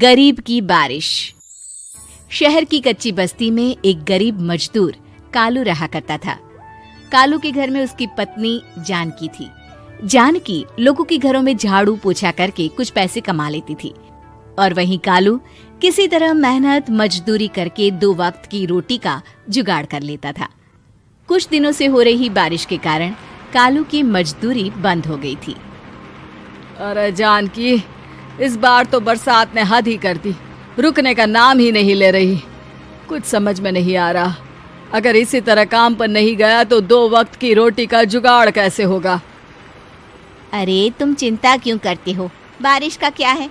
गरीब की बारिश। शहर की कच्ची बस्ती में एक गरीब मजदूर कालू रहा करता था। कालू के घर में उसकी पत्नी जानकी थी। जानकी लोगों के घरों में झाड़ू पोछा करके कुछ पैसे कमा लेती थी और वहीं कालू किसी तरह मेहनत मजदूरी करके 2 वक्त की रोटी का जुगाड़ कर लेता था। कुछ दिनों से हो रही बारिश के कारण कालू की मजदूरी बंद हो गई थी। अरे जानकी, इस बार तो बरसात ने हद ही कर दी, रुकने का नाम ही नहीं ले रही। कुछ समझ में नहीं आ रहा, अगर इसी तरह काम पर नहीं गया तो 2 वक्त की रोटी का जुगाड़ कैसे होगा। अरे तुम चिंता क्यों करते हो, बारिश का क्या है,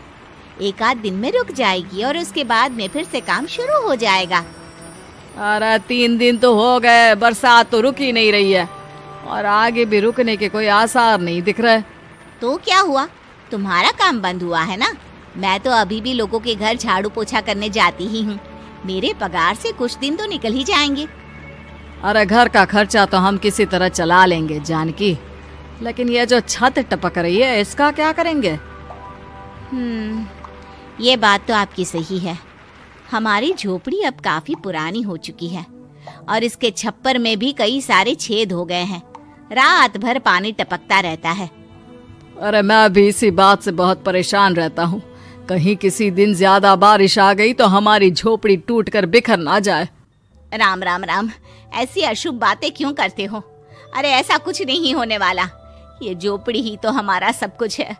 1 आध दिन में रुक जाएगी और उसके बाद में फिर से काम शुरू हो जाएगा। अरे 3 दिन तो हो गए, बरसात तो रुक ही नहीं रही है और आगे भी रुकने के कोई आसार नहीं दिख रहे। तो क्या हुआ, तुम्हारा काम बंद हुआ है ना? मैं तो अभी भी लोगों के घर झाड़ू पोछा करने जाती ही हूँ। मेरे पगार से कुछ दिन तो निकल ही जाएंगे। अरे घर का खर्चा तो हम किसी तरह चला लेंगे जानकी, लेकिन ये जो छत टपक रही है इसका क्या करेंगे? ये बात तो आपकी सही है। हमारी झोपड़ी अब काफी पुरानी हो चुकी है और इसके छप्पर में भी कई सारे छेद हो गए हैं। रात भर पानी टपकता रहता है। अरे मैं भी इसी बात से बहुत परेशान रहता हूँ। कहीं किसी दिन ज्यादा बारिश आ गई तो हमारी झोपड़ी टूटकर बिखर ना जाए। राम राम राम, ऐसी अशुभ बातें क्यों करते हो? अरे ऐसा कुछ नहीं होने वाला। ये झोपड़ी ही तो हमारा सब कुछ है।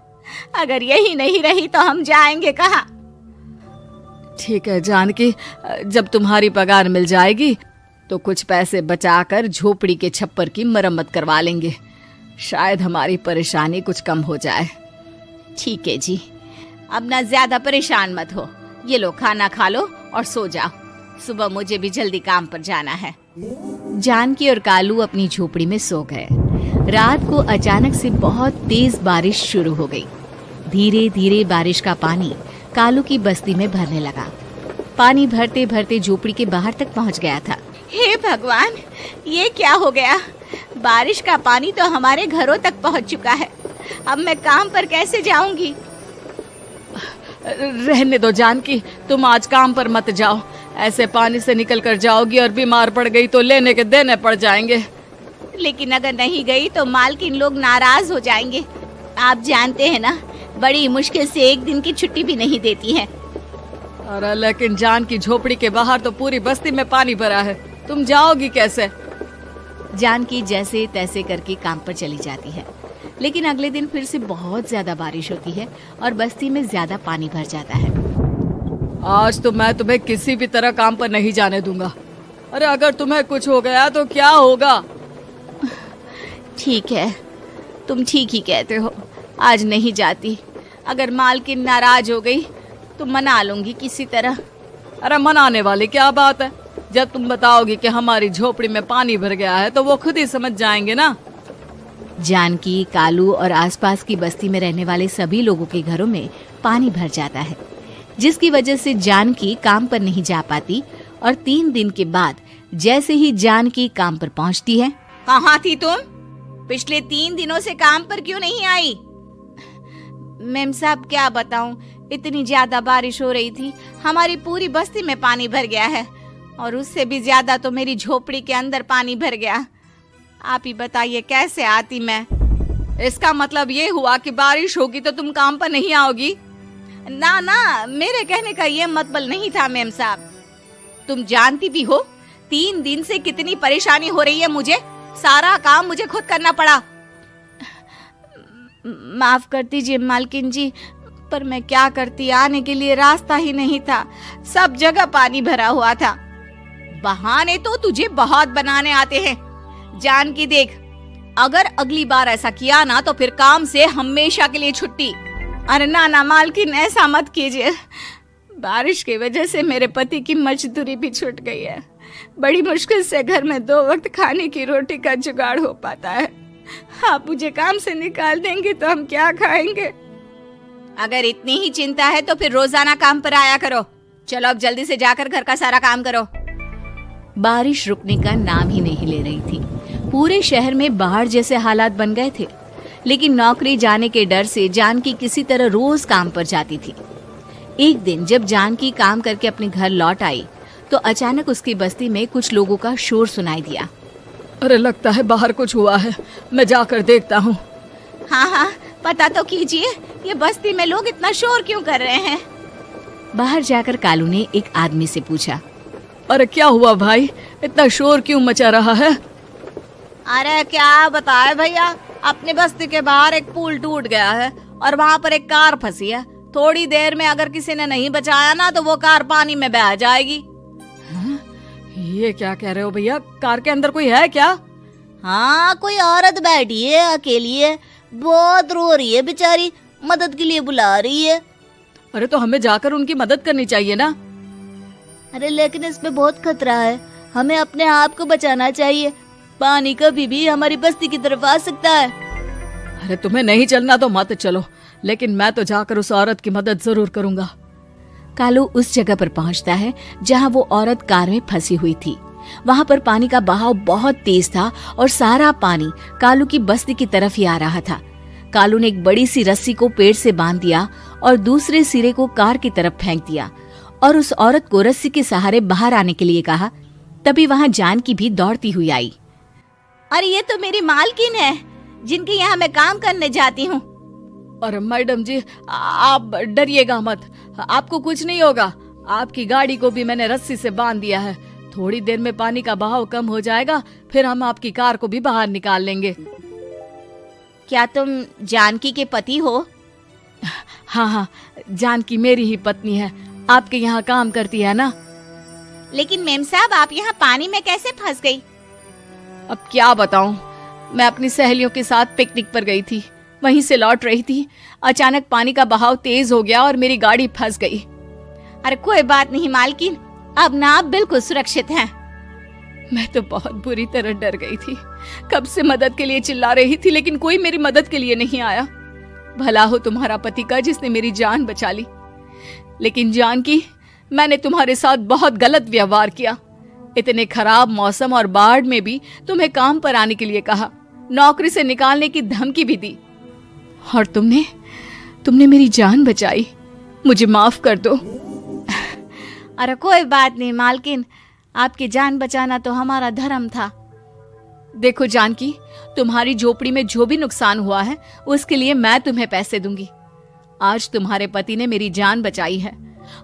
अगर यही नहीं रही तो हम जाएंगे कहाँ? ठीक है जानकी, जब तुम्हारी पगार मिल जाएगी तो कुछ पैसे बचाकर झोपड़ी के छप्पर की मरम्मत करवा लेंगे। शायद हमारी परेशानी कुछ कम हो जाए। ठीक है जी, अब ना ज्यादा परेशान मत हो। ये लो, खाना खा लो और सो जाओ। सुबह मुझे भी जल्दी काम पर जाना है। जानकी और कालू अपनी झोपड़ी में सो गए। रात को अचानक से बहुत तेज बारिश शुरू हो गई। धीरे धीरे बारिश का पानी कालू की बस्ती में भरने लगा। पानी भरते भरते झोपड़ी के बाहर तक पहुंच गया था। हे भगवान, ये क्या हो गया? बारिश का पानी तो हमारे घरों तक पहुंच चुका है। अब मैं काम पर कैसे जाऊंगी? रहने दो जानकी, तुम आज काम पर मत जाओ। ऐसे पानी से निकल कर जाओगी और बीमार पड़ गई तो लेने के देने पड़ जाएंगे। लेकिन अगर नहीं गई तो मालकिन लोग नाराज हो जाएंगे। आप जानते हैं ना, बड़ी मुश्किल से 1 दिन की छुट्टी भी नहीं देती है। अरे लेकिन जानकी, झोपड़ी के बाहर तो पूरी बस्ती में पानी भरा है, तुम जाओगी कैसे? जानकी जैसे तैसे करके काम पर चली जाती है, लेकिन अगले दिन फिर से बहुत ज्यादा बारिश होती है और बस्ती में ज्यादा पानी भर जाता है। आज तो मैं तुम्हें किसी भी तरह काम पर नहीं जाने दूंगा। अरे अगर तुम्हें कुछ हो गया तो क्या होगा? ठीक है, तुम ठीक ही कहते हो। आज नहीं जाती। अगर मालकिन नाराज हो गई तो मना लूंगी किसी तरह। अरे मनाने वाली क्या बात है? जब तुम बताओगी कि हमारी झोपड़ी में पानी भर गया है तो वो खुद ही समझ जाएंगे ना। जानकी, कालू और आसपास की बस्ती में रहने वाले सभी लोगों के घरों में पानी भर जाता है, जिसकी वजह से जानकी काम पर नहीं जा पाती और 3 दिन के बाद जैसे ही जानकी काम पर पहुंचती है। कहाँ थी तुम? पिछले 3 दिनों से काम पर क्यों नहीं आई? मेम साहब, क्या बताऊं, इतनी ज्यादा बारिश हो रही थी, हमारी पूरी बस्ती में पानी भर गया है और उससे भी ज्यादा तो मेरी झोपड़ी के अंदर पानी भर गया। आप ही बताइए कैसे आती मैं? इसका मतलब ये हुआ कि बारिश होगी तो तुम काम पर नहीं आओगी? ना ना, मेरे कहने का ये मतलब नहीं था मेम साहब। तुम जानती भी हो 3 दिन से कितनी परेशानी हो रही है मुझे। सारा काम मुझे खुद करना पड़ा। माफ कर दीजिए मालकिन जी, पर मैं क्या करती, आने के लिए रास्ता ही नहीं था। सब जगह पानी भरा हुआ था। बहाने तो तुझे बहुत बनाने आते हैं। जानकी देख, अगर अगली बार ऐसा किया ना तो फिर काम से हमेशा के लिए छुट्टी। अरे ना ना मालकिन, ऐसा मत कीजिए। बारिश की वजह से मेरे पति की मजदूरी भी छूट गई है। बड़ी मुश्किल से घर में 2 वक्त खाने की रोटी का जुगाड़ हो पाता है। आप मुझे काम से निकाल देंगे तो हम क्या खाएंगे? अगर इतनी ही चिंता है तो फिर रोजाना काम पर आया करो। चलो अब जल्दी से जाकर घर का सारा काम करो। बारिश रुकने का नाम ही नहीं ले रही थी। पूरे शहर में बाढ़ जैसे हालात बन गए थे, लेकिन नौकरी जाने के डर से जानकी किसी तरह रोज काम पर जाती थी। एक दिन जब जानकी काम करके अपने घर लौट आई तो अचानक उसकी बस्ती में कुछ लोगों का शोर सुनाई दिया। अरे लगता है बाहर कुछ हुआ है, मैं जाकर देखता हूँ। हाँ हाँ, पता तो कीजिए, ये बस्ती में लोग इतना शोर क्यों कर रहे हैं? बाहर जाकर कालू ने एक आदमी से पूछा। अरे क्या हुआ भाई, इतना शोर क्यों मचा रहा है? अरे क्या बताए भैया, अपनी बस्ती के बाहर एक पुल टूट गया है और वहाँ पर एक कार फंसी है। थोड़ी देर में अगर किसी ने नहीं बचाया ना तो वो कार पानी में बह जाएगी। ये क्या कह रहे हो भैया, कार के अंदर कोई है क्या? हाँ, कोई औरत बैठी है, अकेली है, बहुत रो रही है बेचारी, मदद के लिए बुला रही है। अरे तो हमें जाकर उनकी मदद करनी चाहिए ना। अरे लेकिन इसमें बहुत खतरा है, हमें अपने आप को बचाना चाहिए। पानी कभी भी हमारी बस्ती की तरफ आ सकता है। अरे तुम्हें नहीं चलना तो मत चलो, लेकिन मैं तो जाकर उस औरत की मदद जरूर करूंगा। कालू उस जगह पर पहुंचता है जहां वो औरत कार में फंसी हुई थी। वहां पर पानी का बहाव बहुत तेज था और सारा पानी कालू की बस्ती की तरफ ही आ रहा था। कालू ने एक बड़ी सी रस्सी को पेड़ से बांध दिया और दूसरे सिरे को कार की तरफ फेंक दिया और उस औरत को रस्सी के सहारे बाहर आने के लिए कहा। तभी वहां जानकी भी दौड़ती हुई आई। अरे ये तो मेरी मालकिन है, जिनके यहाँ मैं काम करने जाती हूँ। अरे मैडम जी, आप डरिएगा मत, आपको कुछ नहीं होगा। आपकी गाड़ी को भी मैंने रस्सी से बांध दिया है। थोड़ी देर में पानी का बहाव कम हो जाएगा, फिर हम आपकी कार को भी बाहर निकाल लेंगे। क्या तुम जानकी के पति हो? हाँ हाँ, जानकी मेरी ही पत्नी है, आपके यहाँ काम करती है ना। लेकिन मेम साहब, आप यहाँ पानी में कैसे फंस गई? अब क्या बताऊं, मैं अपनी सहेलियों के साथ पिकनिक पर गई थी, वहीं से लौट रही थी। अचानक पानी का बहाव तेज हो गया और मेरी गाड़ी फंस गई। अरे कोई बात नहीं मालकिन, अब ना आप बिल्कुल सुरक्षित हैं। मैं तो बहुत बुरी तरह डर गई थी, कब से मदद के लिए चिल्ला रही थी, लेकिन कोई मेरी मदद के लिए नहीं आया। भला हो तुम्हारा पति का जिसने मेरी जान बचा ली। लेकिन जानकी, मैंने तुम्हारे साथ बहुत गलत व्यवहार किया। इतने खराब मौसम और बाढ़ में भी तुम्हें काम पर आने के लिए कहा, नौकरी से निकालने की धमकी भी दी, और तुमने मेरी जान बचाई। मुझे माफ कर दो। अरे कोई बात नहीं मालकिन, आपकी जान बचाना तो हमारा धर्म था। देखो जानकी, तुम्हारी झोपड़ी में जो भी नुकसान हुआ है उसके लिए मैं तुम्हें पैसे दूंगी। आज तुम्हारे पति ने मेरी जान बचाई है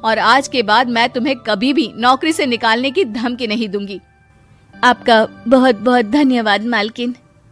और आज के बाद मैं तुम्हें कभी भी नौकरी से निकालने की धमकी नहीं दूंगी। आपका बहुत बहुत धन्यवाद मालकिन।